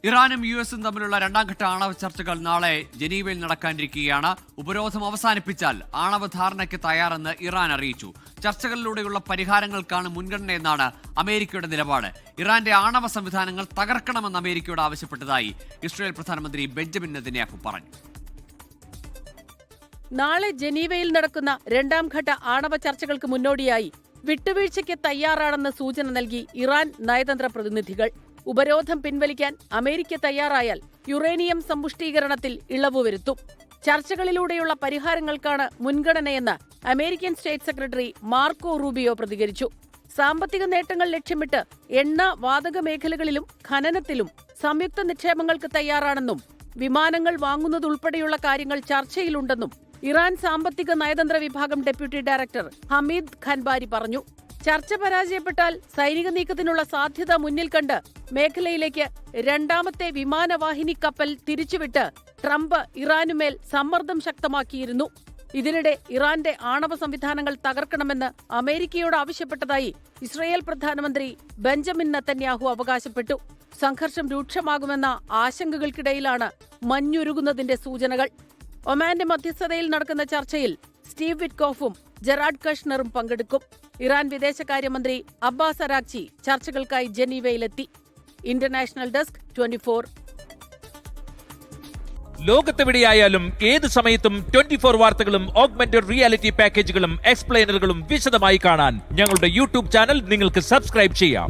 ഇറാനും യുഎസും തമ്മിലുള്ള രണ്ടാംഘട്ട ആണവ ചർച്ചകൾ നാളെ ജനീവയിൽ നടക്കാനിരിക്കുകയാണ്. ഉപരോധം അവസാനിപ്പിച്ചാൽ ആണവ ധാരണയ്ക്ക് തയ്യാറെന്ന് ഇറാൻ അറിയിച്ചു. ചർച്ചകളിലൂടെയുള്ള പരിഹാരങ്ങൾക്കാണ് മുൻഗണനയെന്നാണ് അമേരിക്കയുടെ നിലപാട്. ഇറാന്റെ ആണവ സംവിധാനങ്ങൾ തകർക്കണമെന്ന് അമേരിക്കയോട് ആവശ്യപ്പെട്ടതായി ഇസ്രായേൽ പ്രധാനമന്ത്രി ബെഞ്ചമിൻ നെതന്യാഹു പറഞ്ഞു. നാളെ ജനീവയിൽ നടക്കുന്ന രണ്ടാം ഘട്ട ആണവ ചർച്ചകൾക്ക് മുന്നോടിയായി വിട്ടുവീഴ്ചയ്ക്ക് തയ്യാറാണെന്ന് സൂചന നൽകി ഇറാൻ നയതന്ത്ര പ്രതിനിധികൾ. ഉപരോധം പിൻവലിക്കാൻ അമേരിക്ക തയ്യാറായാൽ യുറേനിയം സമ്പുഷ്ടീകരണത്തിൽ ഇളവ് വരുത്തും. ചർച്ചകളിലൂടെയുള്ള പരിഹാരങ്ങൾക്കാണ് മുൻഗണനയെന്ന് American state secretary Marco Rubio പ്രതികരിച്ചു. സാമ്പത്തിക നേട്ടങ്ങൾ ലക്ഷ്യമിട്ട് എണ്ണ, വാതക മേഖലകളിലും ഖനനത്തിലും സംയുക്ത നിക്ഷേപങ്ങൾക്ക് തയ്യാറാണെന്നും വിമാനങ്ങൾ വാങ്ങുന്നതുൾപ്പെടെയുള്ള കാര്യങ്ങൾ ചർച്ചയിലുണ്ടെന്നും ഇറാൻ സാമ്പത്തിക നയതന്ത്ര വിഭാഗം ഡെപ്യൂട്ടി ഡയറക്ടർ ഹമീദ് ഖൻബാരി പറഞ്ഞു. ചർച്ച പരാജയപ്പെട്ടാൽ സൈനിക നീക്കത്തിനുള്ള സാധ്യത മുന്നിൽ കണ്ട് മേഖലയിലേക്ക് രണ്ടാമത്തെ വിമാനവാഹിനി കപ്പൽ തിരിച്ചുവിട്ട് ട്രംപ് ഇറാനുമേൽ സമ്മർദ്ദം ശക്തമാക്കിയിരുന്നു. ഇതിനിടെ ഇറാന്റെ ആണവ സംവിധാനങ്ങൾ തകർക്കണമെന്ന് അമേരിക്കയോട് ആവശ്യപ്പെട്ടതായി ഇസ്രായേൽ പ്രധാനമന്ത്രി ബെഞ്ചമിൻ നെതന്യാഹു അവകാശപ്പെട്ടു. സംഘർഷം രൂക്ഷമാകുമെന്ന ആശങ്കകൾക്കിടയിലാണ് മഞ്ഞുരുകുന്നതിന്റെ സൂചനകൾ. ഒമാന്റെ മധ്യസ്ഥതയിൽ നടക്കുന്ന ചർച്ചയിൽ സ്റ്റീവ് വിറ്റ്കോഫും ജെറാഡ് കഷ്ണറും പങ്കെടുക്കും. ഇറാൻ വിദേശകാര്യമന്ത്രി അബ്ബാസ് അരാക്ചി ചർച്ചകൾക്കായി ജനീവയിലെത്തി. International desk 24. ലോകത്തെവിടെയായാലും ഏത് സമയത്തും 24 വാർത്തകളും ഓഗ്മെന്റഡ് റിയാലിറ്റി പാക്കേജുകളും എക്സ്പ്ലെയിനറുകളും വിശദമായി കാണാൻ ഞങ്ങളുടെ യൂട്യൂബ് ചാനൽ നിങ്ങൾക്ക് സബ്സ്ക്രൈബ് ചെയ്യാം.